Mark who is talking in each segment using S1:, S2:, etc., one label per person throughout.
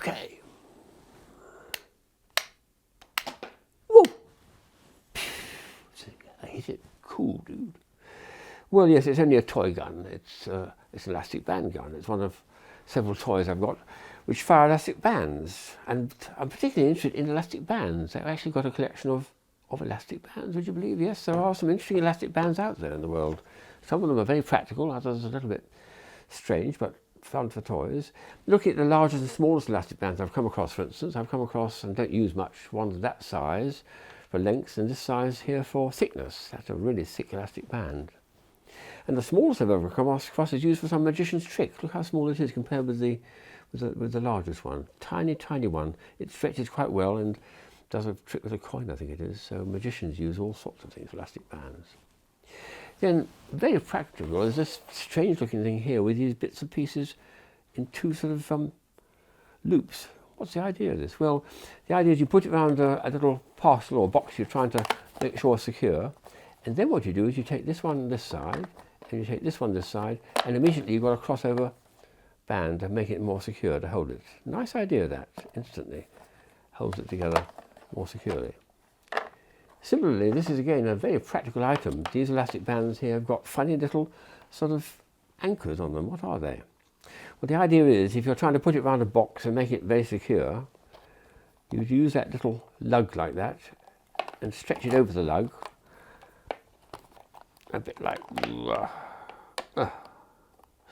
S1: Okay. Whoa! I hit it. Cool, dude. Well, yes, it's only a toy gun. It's an elastic band gun. It's one of several toys I've got which fire elastic bands. And I'm particularly interested in elastic bands. I've actually got a collection of elastic bands, would you believe? Yes, there are some interesting elastic bands out there in the world. Some of them are very practical, others a little bit strange, but fun for toys. Looking at the largest and smallest elastic bands I've come across, for instance, I've come across, and don't use much, ones that size for length and this size here for thickness. That's a really thick elastic band. And the smallest I've ever come across is used for some magician's trick. Look how small it is compared with the largest one. Tiny, tiny one. It stretches quite well and does a trick with a coin, I think it is. So magicians use all sorts of things for elastic bands. Then, very practical, is this strange looking thing here with these bits and pieces in two sort of loops. What's the idea of this? Well, the idea is you put it around a little parcel or box you're trying to make sure is secure, and then what you do is you take this one this side, and you take this one this side, and immediately you've got a crossover band to make it more secure to hold it. Nice idea, that, instantly holds it together more securely. Similarly, this is again a very practical item. These elastic bands here have got funny little sort of anchors on them. What are they? Well, the idea is if you're trying to put it around a box and make it very secure, you'd use that little lug like that and stretch it over the lug, a bit like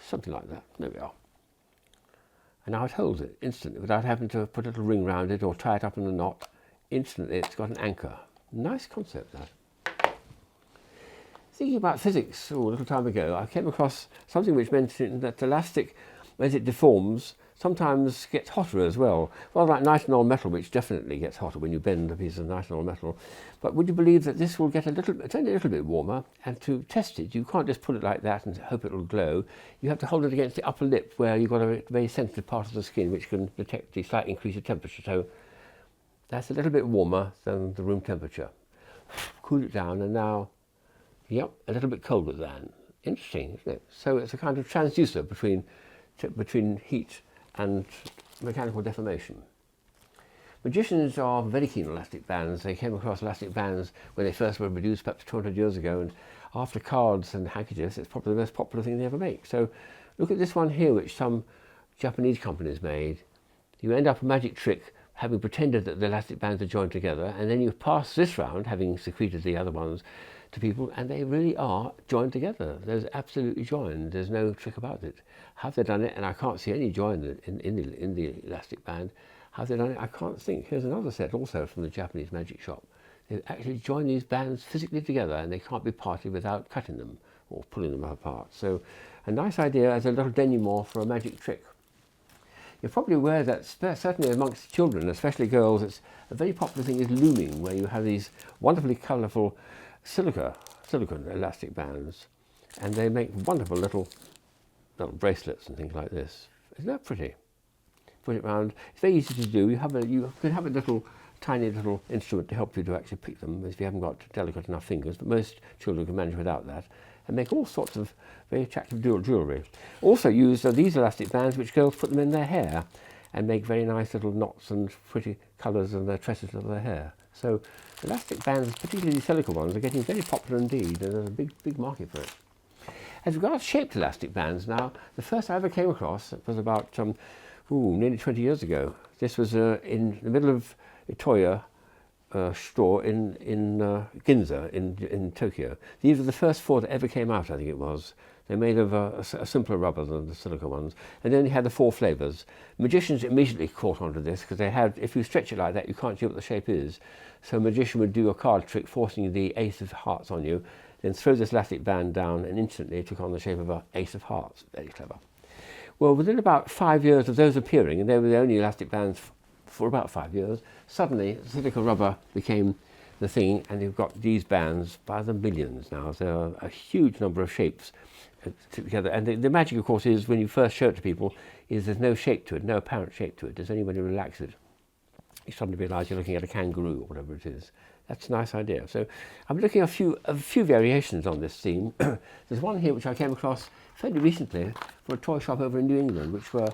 S1: something like that. There we are. And now it holds it instantly without having to put a little ring round it or tie it up in a knot. Instantly it's got an anchor. Nice concept, that. Thinking about physics a little time ago, I came across something which mentioned that elastic, as it deforms, sometimes gets hotter as well. Well, like nitinol metal, which definitely gets hotter when you bend a piece of nitinol metal. But would you believe that this will get it's only a little bit warmer, and to test it, you can't just put it like that and hope it will glow. You have to hold it against the upper lip where you've got a very sensitive part of the skin which can detect the slight increase of temperature. So that's a little bit warmer than the room temperature. Cool it down, and now, yep, a little bit colder than. Interesting, isn't it? So it's a kind of transducer between heat and mechanical deformation. Magicians are very keen on elastic bands. They came across elastic bands when they first were produced, perhaps 200 years ago, and after cards and handkerchiefs, it's probably the most popular thing they ever make. So look at this one here, which some Japanese companies made. You end up a magic trick having pretended that the elastic bands are joined together, and then you pass this round, having secreted the other ones, to people, and they really are joined together. They're absolutely joined. There's no trick about it. Have they done it? And I can't see any join in the elastic band. Have they done it? I can't think. Here's another set also from the Japanese magic shop. They've actually joined these bands physically together, and they can't be parted without cutting them or pulling them apart. So a nice idea as a little denouement for a magic trick. You're probably aware that certainly amongst children, especially girls, it's a very popular thing is looming, where you have these wonderfully colourful silicone elastic bands, and they make wonderful little bracelets and things like this. Isn't that pretty? Put it round. It's very easy to do. You can have a little tiny little instrument to help you to actually pick them if you haven't got delicate enough fingers, but most children can manage without that, and make all sorts of very attractive jewellery. Also use these elastic bands, which girls put them in their hair and make very nice little knots and pretty colours in their tresses of their hair. So elastic bands, particularly silicone ones, are getting very popular indeed, and there's a big market for it. As regards shaped elastic bands now, the first I ever came across was about nearly 20 years ago. This was in the middle of Itoya store in Ginza in Tokyo. These were the first 4 that ever came out, I think it was. They're made of a simpler rubber than the silicone ones, and then you had the 4 flavours. Magicians immediately caught onto this because they had, if you stretch it like that, you can't see what the shape is. So a magician would do a card trick, forcing the ace of hearts on you, then throw this elastic band down, and instantly it took on the shape of an ace of hearts. Very clever. Well, within about 5 years of those appearing, and they were the only elastic bands for about 5 years, suddenly silicone rubber became the thing, and you've got these bands by the millions now. There are a huge number of shapes together, and the magic, of course, is when you first show it to people, is there's no shape to it, no apparent shape to it. Does anybody relax it? You suddenly realise you're looking at a kangaroo or whatever it is. That's a nice idea. So I'm looking at a few variations on this theme. There's one here which I came across fairly recently from a toy shop over in New England, which were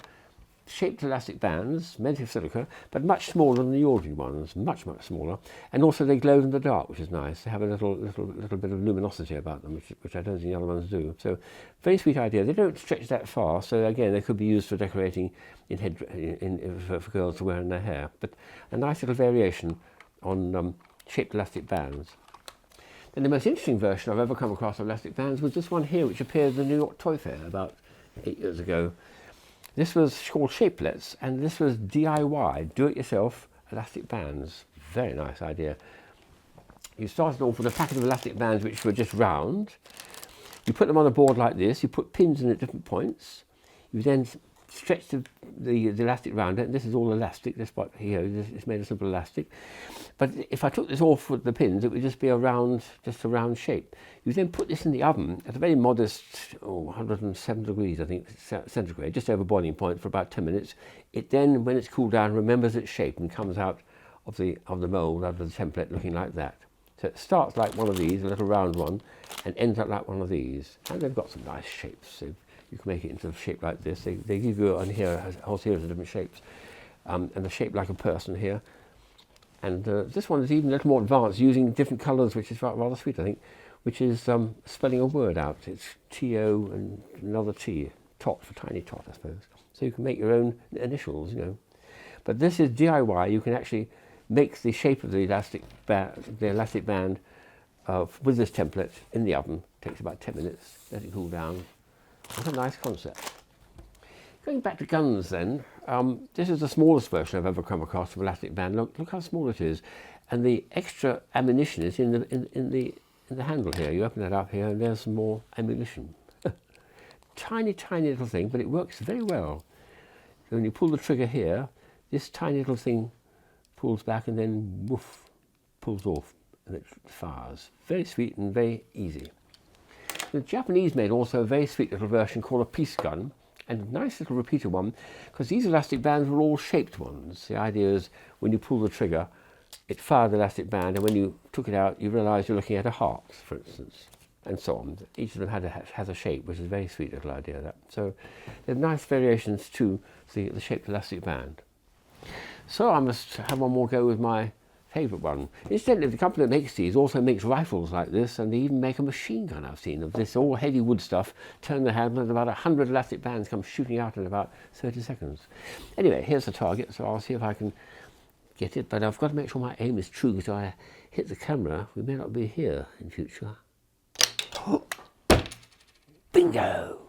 S1: shaped elastic bands made of silica, but much smaller than the ordinary ones, much smaller. And also they glow in the dark, which is nice. They have a little bit of luminosity about them, which I don't think the other ones do. So very sweet idea. They don't stretch that far, so again they could be used for decorating for girls to wear in their hair. But a nice little variation on shaped elastic bands. Then the most interesting version I've ever come across of elastic bands was this one here, which appeared at the New York Toy Fair about 8 years ago. This was called Shapelets, and this was DIY, do-it-yourself elastic bands. Very nice idea. You started off with a packet of elastic bands which were just round. You put them on a board like this, you put pins in at different points. You then stretch the elastic round it, and this is all elastic, this part here, it's made of simple elastic. But if I took this off with the pins, it would just be just a round shape. You then put this in the oven at a very modest 107 degrees, I think, centigrade, just over boiling point for about 10 minutes. It then, when it's cooled down, remembers its shape and comes out of the mold, out of the template, looking like that. So it starts like one of these, a little round one, and ends up like one of these. And they've got some nice shapes. So you can make it into a shape like this. They give you on here a whole series of different shapes. And the shape like a person here. And this one is even a little more advanced, using different colours, which is rather sweet, I think, which is spelling a word out. It's T-O and another T, tot, for tiny tot, I suppose. So you can make your own initials, you know. But this is DIY. You can actually make the shape of the elastic band with this template in the oven. It takes about 10 minutes, let it cool down. What a nice concept. Going back to guns then, this is the smallest version I've ever come across of elastic band. Look how small it is. And the extra ammunition is in the handle here. You open that up here and there's some more ammunition. Tiny, tiny little thing, but it works very well. So when you pull the trigger here, this tiny little thing pulls back and then woof, pulls off and it fires. Very sweet and very easy. The Japanese made also a very sweet little version called a piece gun, and a nice little repeater one, because these elastic bands were all shaped ones. The idea is when you pull the trigger, it fired the elastic band, and when you took it out, you realised you're looking at a heart, for instance, and so on. Each of them has a shape, which is a very sweet little idea. That. So there are nice variations to the shaped elastic band. So I must have one more go with my favourite one. Incidentally, the company that makes these also makes rifles like this, and they even make a machine gun I've seen of this, all heavy wood stuff. Turn the handle and about 100 elastic bands come shooting out in about 30 seconds. Anyway, here's the target, so I'll see if I can get it, but I've got to make sure my aim is true, because if I hit the camera, we may not be here in future. Bingo!